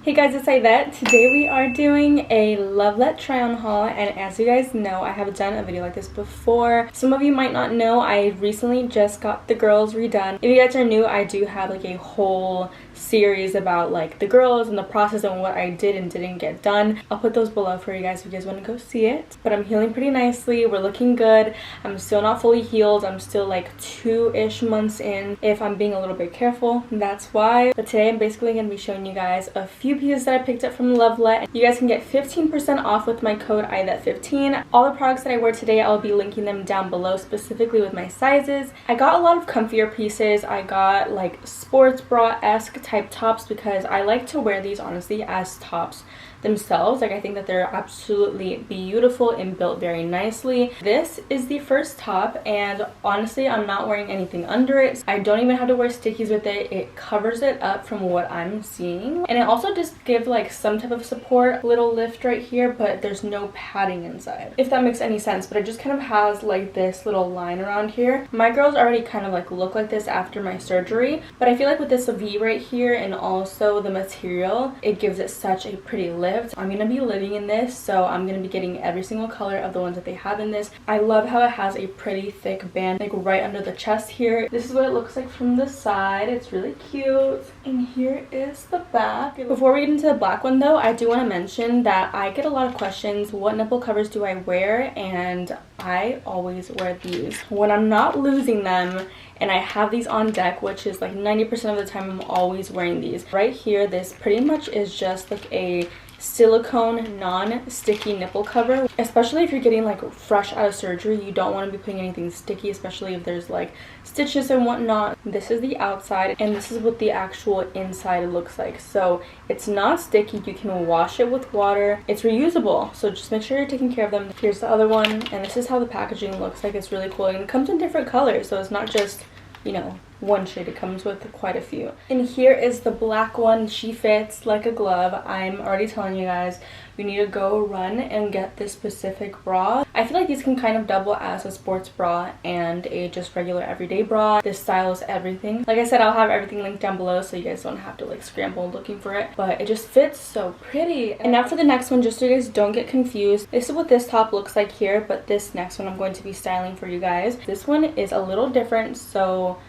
Hey guys, it's Aidette. Today we are doing a Lovelet try on haul, and as you guys know, I have done a video like this before. Some of you might not know, I recently just got the girls redone. If you guys are new, I do have like a whole series about like the girls and the process and what I did and didn't get done. I'll put those below for you guys if you guys want to go see it. But I'm healing pretty nicely. We're looking good. I'm still not fully healed. I'm still like 2-ish months in. If I'm being a little bit careful, that's why. But today I'm basically going to be showing you guys a few pieces that I picked up from Lovelet. You guys can get 15% off with my code Aidette15. All the products that I wear today, I'll be linking them down below, specifically with my sizes. I got a lot of comfier pieces. I got like sports bra-esque type tops because I like to wear these honestly as tops themselves. Like, I think that they're absolutely beautiful and built very nicely. This is the first top, and honestly I'm not wearing anything under it. I don't even have to wear stickies with it. It covers it up from what I'm seeing, and it also just gives like some type of support, little lift right here, but there's no padding inside, if that makes any sense. But it just kind of has like this little line around here. My girls already kind of like look like this after my surgery, but I feel like with this V right here and also the material, it gives it such a pretty lift. I'm gonna be living in this, so I'm gonna be getting every single color of the ones that they have in this. I love how it has a pretty thick band like right under the chest here. This is what it looks like from the side. It's really cute. And here is the back. Before we get into the black one though, I do want to mention that I get a lot of questions, what nipple covers do I wear? And I always wear these when I'm not losing them and I have these on deck, which is like 90% of the time. I'm always wearing these. Right here, this pretty much is just like a silicone non-sticky nipple cover, especially if you're getting like fresh out of surgery. You don't want to be putting anything sticky, especially if there's like stitches and whatnot. This is the outside, and this is what the actual inside looks like. So it's not sticky. You can wash it with water. It's reusable, so just make sure you're taking care of them. Here's the other one, and this is how the packaging looks like. It's really cool, and it comes in different colors, so it's not just, you know, one shade. It comes with quite a few. And here is the black one. She fits like a glove. I'm already telling you guys, you need to go run and get this specific bra. I feel like these can kind of double as a sports bra and a just regular everyday bra. This styles everything. Like I said, I'll have everything linked down below so you guys don't have to like scramble looking for it, but it just fits so pretty. And now for the next one, just so you guys don't get confused, this is what this top looks like here, but this next one I'm going to be styling for you guys. This one is a little different, so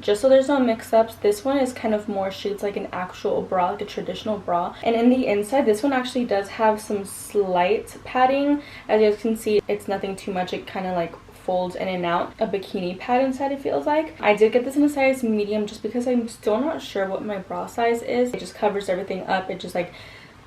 just so there's no mix-ups, this one is kind of more shaped like an actual bra, like a traditional bra. And in the inside, this one actually does have some slight padding. As you guys can see, it's nothing too much. It kind of like folds in and out. A bikini pad inside, it feels like. I did get this in a size medium just because I'm still not sure what my bra size is. It just covers everything up. It just like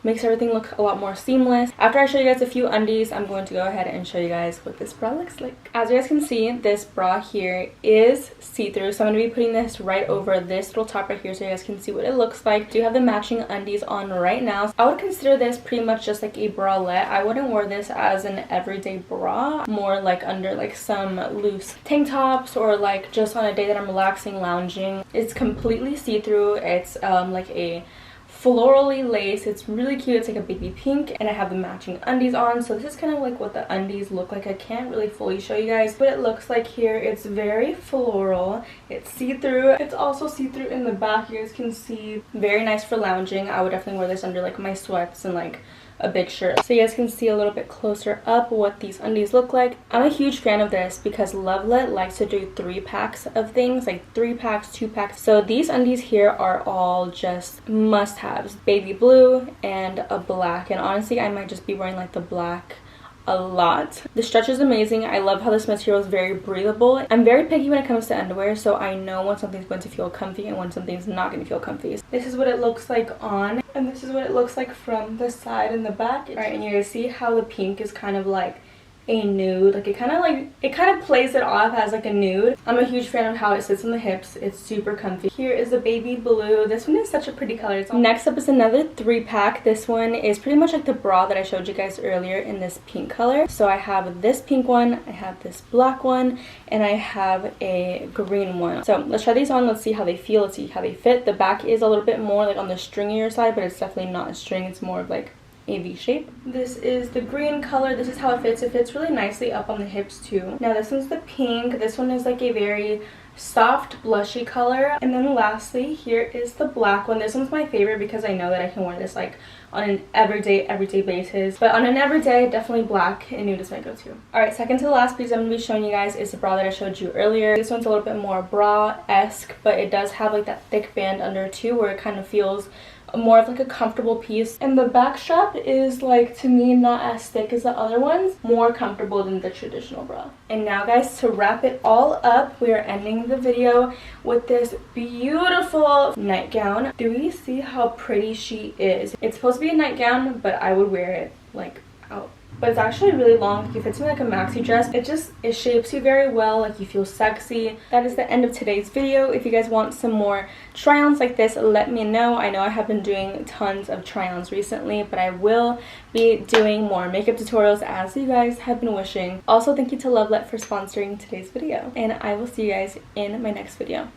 makes everything look a lot more seamless. After I show you guys a few undies, I'm going to go ahead and show you guys what this bra looks like. As you guys can see, this bra here is see-through, so I'm going to be putting this right over this little top right here so you guys can see what it looks like. I do have the matching undies on right now. I would consider this pretty much just like a bralette. I wouldn't wear this as an everyday bra, more like under like some loose tank tops or like just on a day that I'm relaxing, lounging. It's completely see-through. It's like a florally lace. It's really cute. It's like a baby pink, and I have the matching undies on. So this is kind of like what the undies look like. I can't really fully show you guys what it looks like here. It's very floral. It's see-through. It's also see-through in the back. You guys can see. Very nice for lounging. I would definitely wear this under like my sweats and like a big shirt, so you guys can see a little bit closer up what these undies look like. I'm a huge fan of this because Lovelet likes to do 3-packs of things, like 3-packs, 2-packs. So these undies here are all just must-haves. Baby blue and a black, and honestly I might just be wearing like the black a lot. The stretch is amazing. I love how this material is very breathable. I'm very picky when it comes to underwear, so I know when something's going to feel comfy and when something's not going to feel comfy. This is what it looks like on, and this is what it looks like from the side and the back. All right, and you guys see how the pink is kind of like a nude. Like it kind of plays it off as like a nude. I'm a huge fan of how it sits on the hips. It's super comfy. Here is the baby blue. This one is such a pretty color. Next up is another 3-pack. This one is pretty much like the bra that I showed you guys earlier in this pink color. So I have this pink one, I have this black one, and I have a green one. So let's try these on. Let's see how they feel. Let's see how they fit. The back is a little bit more like on the stringier side, but it's definitely not a string. It's more of like a V shape. This is the green color. This is how it fits. It fits really nicely up on the hips too. Now this one's the pink. This one is like a very soft blushy color. And then lastly, here is the black one. This one's my favorite because I know that I can wear this like on an everyday basis, but on an everyday, definitely black and nude is my go-to. Alright, second to the last piece I'm going to be showing you guys is the bra that I showed you earlier. This one's a little bit more bra-esque, but it does have like that thick band under too, where it kind of feels more of like a comfortable piece. And the back strap is like, to me, not as thick as the other ones, more comfortable than the traditional bra. And now guys, to wrap it all up, we are ending the video with this beautiful nightgown. Do we see how pretty she is? It's supposed to be a nightgown, but I would wear it like out. But it's actually really long. It fits me like a maxi dress. It shapes you very well, like you feel sexy. That is the end of today's video. If you guys want some more try-ons like this, let me know. I know I have been doing tons of try-ons recently, but I will be doing more makeup tutorials as you guys have been wishing. Also, thank you to Lovelet for sponsoring today's video, and I will see you guys in my next video.